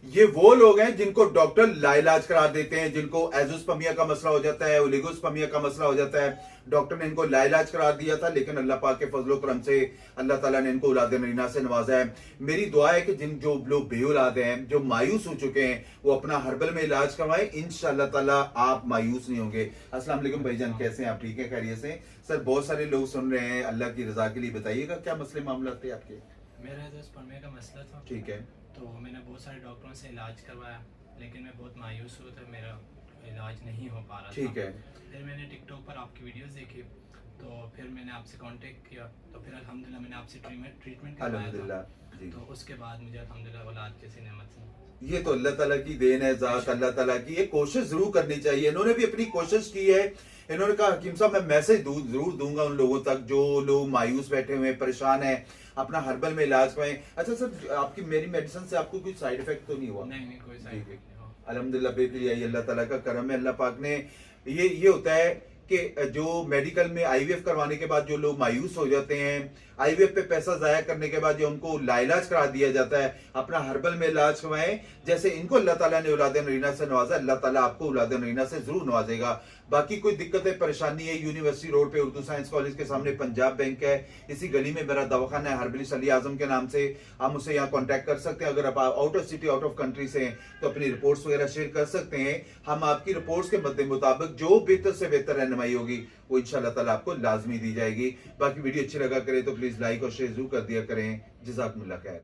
ये वो लोग हैं जिनको डॉक्टर लाइलाज करा देते हैं, जिनको एजोस्पर्मिया का मसला हो जाता है, ओलिगोस्पर्मिया का मसला हो जाता है। डॉक्टर ने इनको लाइलाज करा दिया था, लेकिन अल्लाह पाक के फजलो करम से अल्लाह ताला ने इनको औलाद नरीना से नवाजा है। मेरी दुआ है कि जिन जो लोग बेऔलाद हैं, जो मायूस हो चुके हैं, वो अपना हर्बल में इलाज करवाएं। इंशाअल्लाह ताला आप मायूस नहीं होंगे। अस्सलाम वालेकुम भाईजान, कैसे हैं आप? ठीक है, खैरियत से? सर बहुत सारे लोग सुन रहे हैं, अल्लाह की रजा के लिए बताइएगा क्या मसले मामला थे आपके? मेरा जो स्पर्मिया का मसला था, ठीक है। तो मैंने बहुत सारे डॉक्टरों से इलाज करवाया, लेकिन मैं बहुत मायूस हुआ था, मेरा इलाज नहीं हो पा रहा ठीक था। है। फिर मैंने टिकटॉक पर आपकी वीडियोस देखी, तो फिर मैंने आपसे कांटेक्ट किया, तो फिर अल्हम्दुलिल्लाह मैंने आपसे ट्रीटमेंट करवाया अल्हम्दुलिल्लाह था। जी। तो उसके बाद मुझे अल्हम्दुलिल्लाह औलाद जैसी नेमत से। ये तो अल्लाह ताला की देन है, ज़ात अल्लाह ताला की। ये कोशिश जरूर करनी चाहिए, इन्होंने भी अपनी कोशिश की है। इन्होंने कहा हकीम साहब मैं मैसेज जरूर दूंगा उन लोगों तक जो लोग मायूस बैठे हुए हैं, परेशान हैं, अपना हर्बल में इलाज कराएं। अच्छा सर, आपकी मेरी मेडिसिन से आपको कोई साइड इफेक्ट तो नहीं हुआ? नहीं, कोई साइड इफेक्ट नहीं हुआ। अल्हम्दुलिल्लाह, बेहतरी आई, अल्लाह ताला का करम है। अल्लाह पाक ने ये होता है कि जो मेडिकल में आईवीएफ करवाने के बाद जो लोग मायूस हो जाते हैं, आईवीएफ पे पैसा जाया करने के बाद जो उनको लाइलाज करा दिया जाता है, अपना हर्बल में इलाज करवाएं। जैसे इनको अल्लाह ताला ने औलाद नरीना से नवाजा, अल्लाह ताला आपको औलाद नरीना से जरूर नवाजेगा। बाकी कोई दिक्कत है, परेशानी है, यूनिवर्सिटी रोड पे उर्दू साइंस कॉलेज के सामने पंजाब बैंक है, इसी गली में मेरा दवाखाना है हर्बलिस्ट अली आजम के नाम से। आप मुझसे यहाँ कांटेक्ट कर सकते हैं। अगर आप out of city, out of country से हैं तो अपनी रिपोर्ट्स वगैरह शेयर कर सकते हैं। हम आपकी रिपोर्ट्स के मद्दे मुताबिक जो बेहतर से बेहतर रहनुमाई होगी वो इंशाअल्लाह ताला आपको लाजमी दी जाएगी। बाकी वीडियो अच्छी लगा करे तो प्लीज लाइक और शेयर जरूर कर दिया करें। जज़ाकुमुल्लाह खैर।